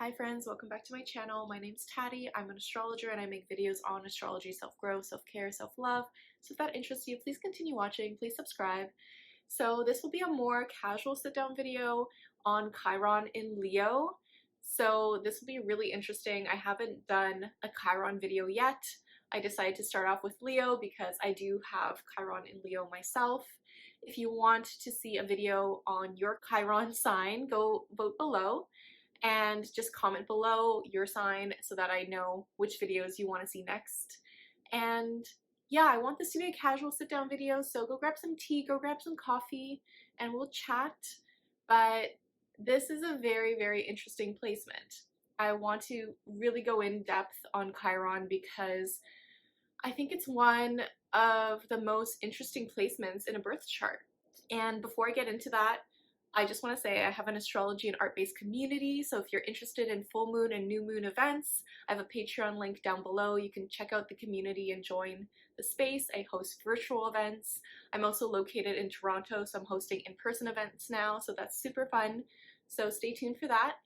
Hi friends, welcome back to my channel. My name's Taddy. I'm an astrologer and I make videos on astrology, self-growth, self-care, self-love. So if that interests you, please continue watching, please subscribe. So this will be a more casual sit-down video on Chiron in Leo. So this will be really interesting. I haven't done a Chiron video yet. I decided to start off with Leo because I do have Chiron in Leo myself. If you want to see a video on your Chiron sign, go vote below. And just comment below your sign so that I know which videos you want to see next. And yeah, I want this to be a casual sit down video, so go grab some tea, go grab some coffee, and we'll chat. But this is a very, very interesting placement. I want to really go in depth on Chiron because I think it's one of the most interesting placements in a birth chart. And before I get into that, I just want to say I have an astrology and art-based community, so if you're interested in full moon and new moon events, I have a Patreon link down below. You can check out the community and join the space. I host virtual events. I'm also located in Toronto, so I'm hosting in-person events now, so that's super fun. So stay tuned for that.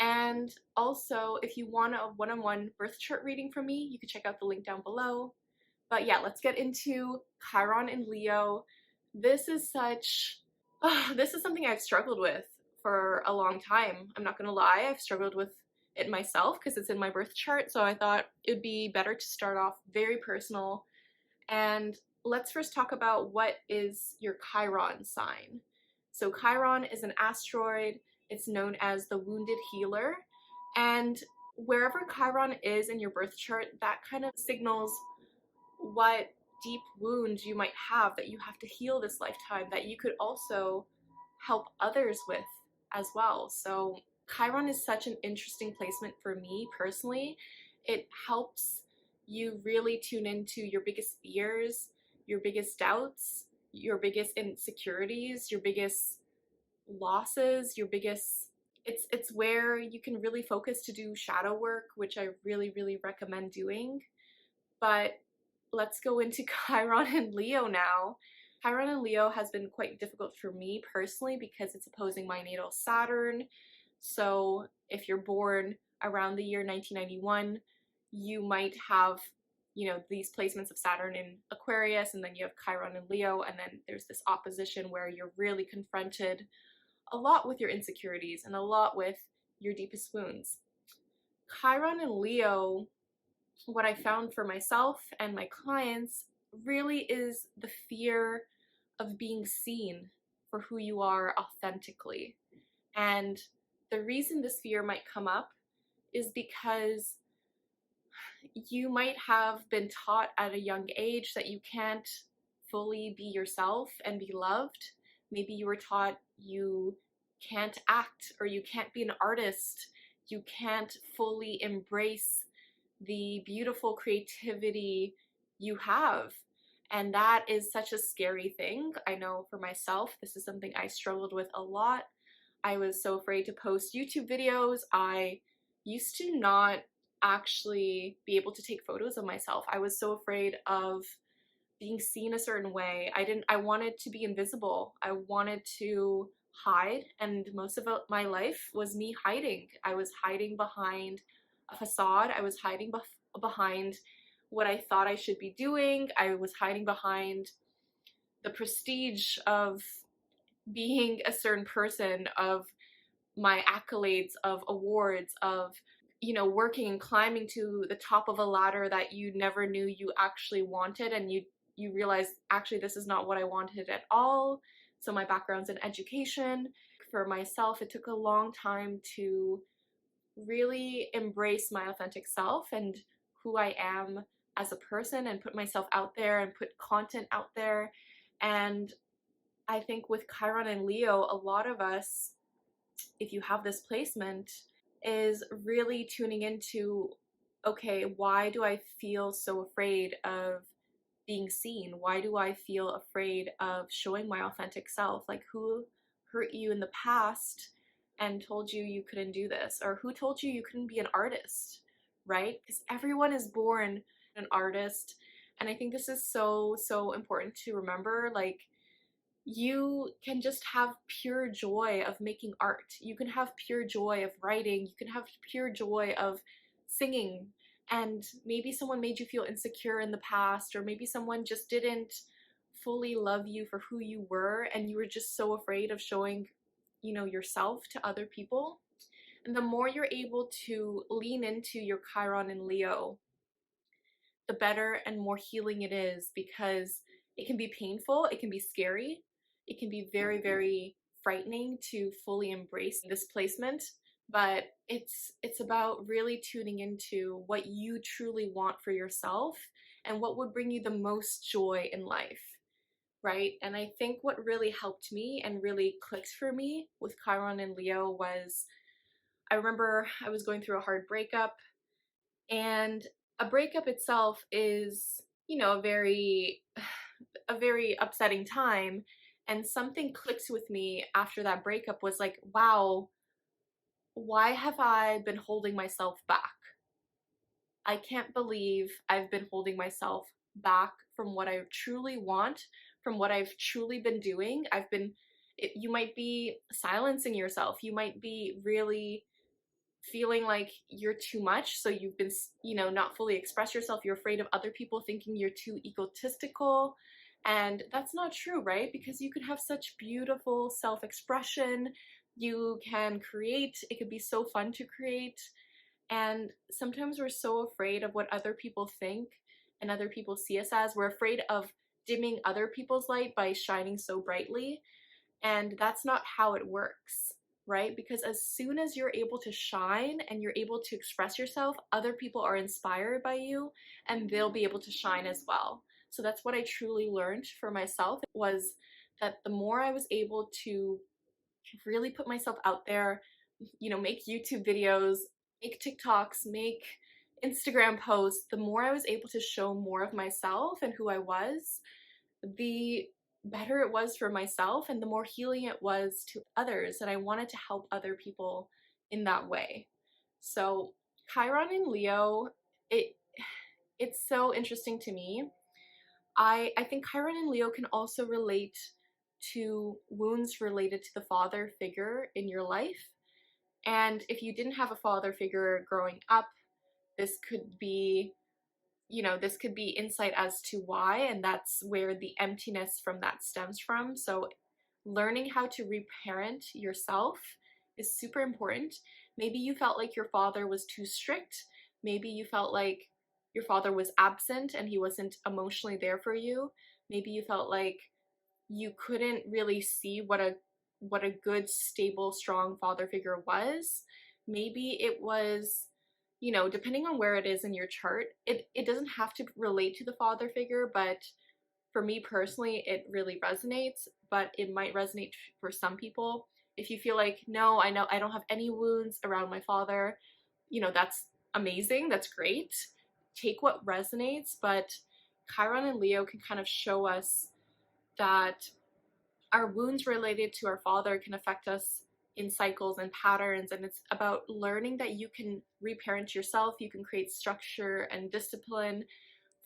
And also, if you want a one-on-one birth chart reading from me, you can check out the link down below. But yeah, let's get into Chiron in Leo. This is something I've struggled with for a long time. I'm not gonna lie, I've struggled with it myself because it's in my birth chart, so I thought it would be better to start off very personal. And let's first talk about what is your Chiron sign. So Chiron is an asteroid. It's known as the wounded healer, and wherever Chiron is in your birth chart, that kind of signals what deep wounds you might have that you have to heal this lifetime, that you could also help others with as well. So Chiron is such an interesting placement for me personally. It helps you really tune into your biggest fears, your biggest doubts, your biggest insecurities, your biggest losses, it's where you can really focus to do shadow work, which I really recommend doing. But let's go into Chiron and Leo now. Chiron and Leo has been quite difficult for me personally because it's opposing my natal Saturn. So if you're born around the year 1991, you might have, these placements of Saturn in Aquarius, and then you have Chiron and Leo, and then there's this opposition where you're really confronted a lot with your insecurities and a lot with your deepest wounds. Chiron and Leo, what I found for myself and my clients really is the fear of being seen for who you are authentically. And the reason this fear might come up is because you might have been taught at a young age that you can't fully be yourself and be loved. Maybe you were taught you can't act, or you can't be an artist, you can't fully embrace the beautiful creativity you have. And that is such a scary thing. I know for myself, this is something I struggled with a lot. I was so afraid to post YouTube videos. I used to not actually be able to take photos of myself. I was so afraid of being seen a certain way. I wanted to be invisible. I wanted to hide, and most of my life was me hiding. I was hiding behind a facade. I was hiding behind what I thought I should be doing. I was hiding behind the prestige of being a certain person, of my accolades, of awards, of working and climbing to the top of a ladder that you never knew you actually wanted, and you realize actually this is not what I wanted at all. So my background's in education. For myself, it took a long time to really embrace my authentic self and who I am as a person, and put myself out there and put content out there. And I think with Chiron and Leo, a lot of us, if you have this placement, is really tuning into, okay, why do I feel so afraid of being seen? Why do I feel afraid of showing my authentic self? Like, who hurt you in the past and told you you couldn't do this? Or who told you you couldn't be an artist, right? Because everyone is born an artist. And I think this is so important to remember. Like, you can just have pure joy of making art. You can have pure joy of writing. You can have pure joy of singing. And maybe someone made you feel insecure in the past, or maybe someone just didn't fully love you for who you were, and you were just so afraid of showing, yourself to other people. And the more you're able to lean into your Chiron and Leo, the better and more healing it is, because it can be painful, it can be scary, it can be very, very frightening to fully embrace this placement, but it's about really tuning into what you truly want for yourself and what would bring you the most joy in life, right? And I think what really helped me and really clicked for me with Chiron and Leo was, I remember I was going through a hard breakup, and a breakup itself is, a very upsetting time. And something clicked with me after that breakup was like, wow, why have I been holding myself back? I can't believe I've been holding myself back from what I truly want, from what I've truly been doing. You might be silencing yourself. You might be really feeling like you're too much, so you've been, not fully express yourself. You're afraid of other people thinking you're too egotistical, and that's not true, right? Because you can have such beautiful self-expression. You can create. It could be so fun to create. And sometimes we're so afraid of what other people think and other people see us as. We're afraid of dimming other people's light by shining so brightly, and that's not how it works, right? Because as soon as you're able to shine and you're able to express yourself, other people are inspired by you and they'll be able to shine as well. So that's what I truly learned for myself, was that the more I was able to really put myself out there, make YouTube videos, make TikToks, make Instagram posts, the more I was able to show more of myself and who I was, the better it was for myself and the more healing it was to others. And I wanted to help other people in that way. So Chiron and Leo, it's so interesting to me. I think Chiron and Leo can also relate to wounds related to the father figure in your life. And if you didn't have a father figure growing up, this could be, this could be insight as to why, and that's where the emptiness from that stems from. So learning how to reparent yourself is super important. Maybe you felt like your father was too strict. Maybe you felt like your father was absent and he wasn't emotionally there for you. Maybe you felt like you couldn't really see what a good, stable, strong father figure was. Maybe it was, depending on where it is in your chart, it doesn't have to relate to the father figure, but for me personally, it really resonates, but it might resonate for some people. If you feel like, no, I know I don't have any wounds around my father, that's amazing, that's great. Take what resonates, but Chiron and Leo can kind of show us that our wounds related to our father can affect us in cycles and patterns, and it's about learning that you can reparent yourself. You can create structure and discipline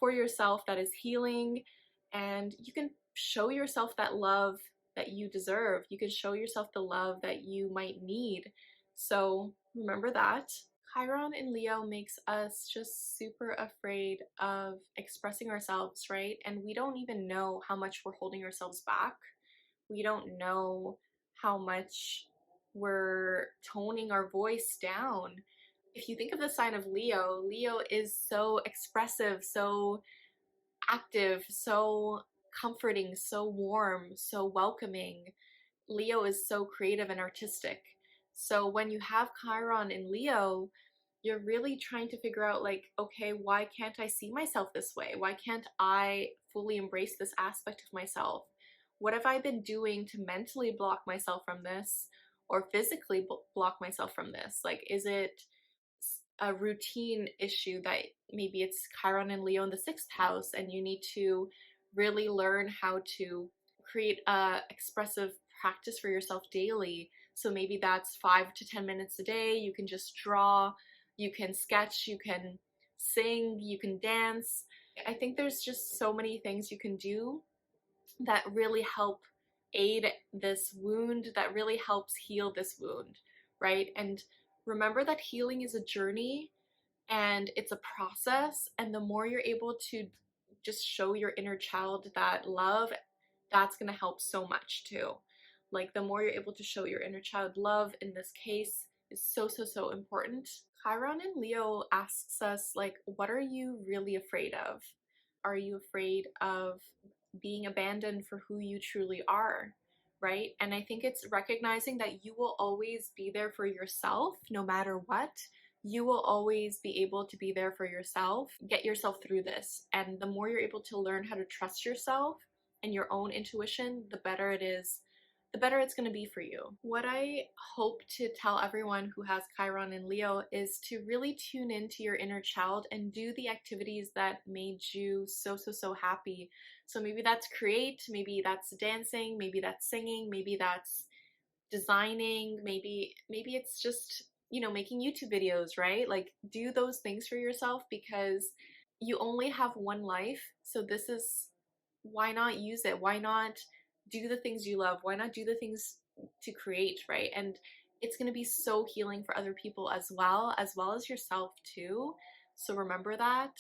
for yourself that is healing, and you can show yourself that love that you deserve. You can show yourself the love that you might need. So remember that. Chiron in Leo makes us just super afraid of expressing ourselves, right? And we don't even know how much we're holding ourselves back. We don't know how much we're toning our voice down. If you think of the sign of Leo, Leo is so expressive, so active, so comforting, so warm, so welcoming. Leo is so creative and artistic. So when you have Chiron in Leo, you're really trying to figure out, like, okay, why can't I see myself this way? Why can't I fully embrace this aspect of myself? What have I been doing to mentally block myself from this, or physically block myself from this? Like, is it a routine issue that maybe it's Chiron and Leo in the 6th house, and you need to really learn how to create a expressive practice for yourself daily? So maybe that's 5 to 10 minutes a day. You can just draw, you can sketch, you can sing, you can dance. I think there's just so many things you can do that really help aid this wound, that really helps heal this wound, right? And remember that healing is a journey and it's a process, and the more you're able to just show your inner child that love, that's going to help so much too. Like the more you're able to show your inner child love in this case is so important. Chiron in Leo asks us, like, what are you really afraid of? Are you afraid of being abandoned for who you truly are? Right? And I think it's recognizing that you will always be there for yourself no matter what. You will always be able to be there for yourself. Get yourself through this. And the more you're able to learn how to trust yourself and your own intuition, the better it is, the better it's going to be for you. What I hope to tell everyone who has Chiron in Leo is to really tune into your inner child and do the activities that made you so happy. So maybe that's create, maybe that's dancing, maybe that's singing, maybe that's designing, maybe it's just, you know, making YouTube videos, right? Like do those things for yourself, because you only have one life. So this is, why not use it? Why not do the things you love? Why not do the things to create, right? And it's going to be so healing for other people as well as yourself too. So remember that.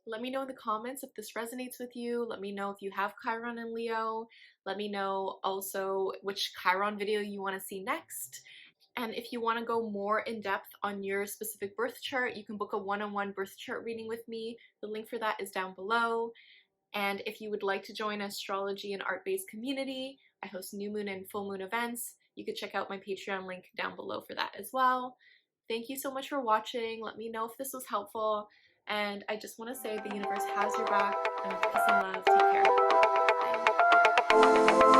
Let me know in the comments if this resonates with you. Let me know if you have Chiron and Leo. Let me know also which Chiron video you want to see next. And if you want to go more in depth on your specific birth chart, you can book a one-on-one birth chart reading with me. The link for that is down below. And if you would like to join an astrology and art-based community, I host new moon and full moon events. You could check out my Patreon link down below for that as well. Thank you so much for watching. Let me know if this was helpful. And I just want to say the universe has your back, and peace and love. Take care. Bye.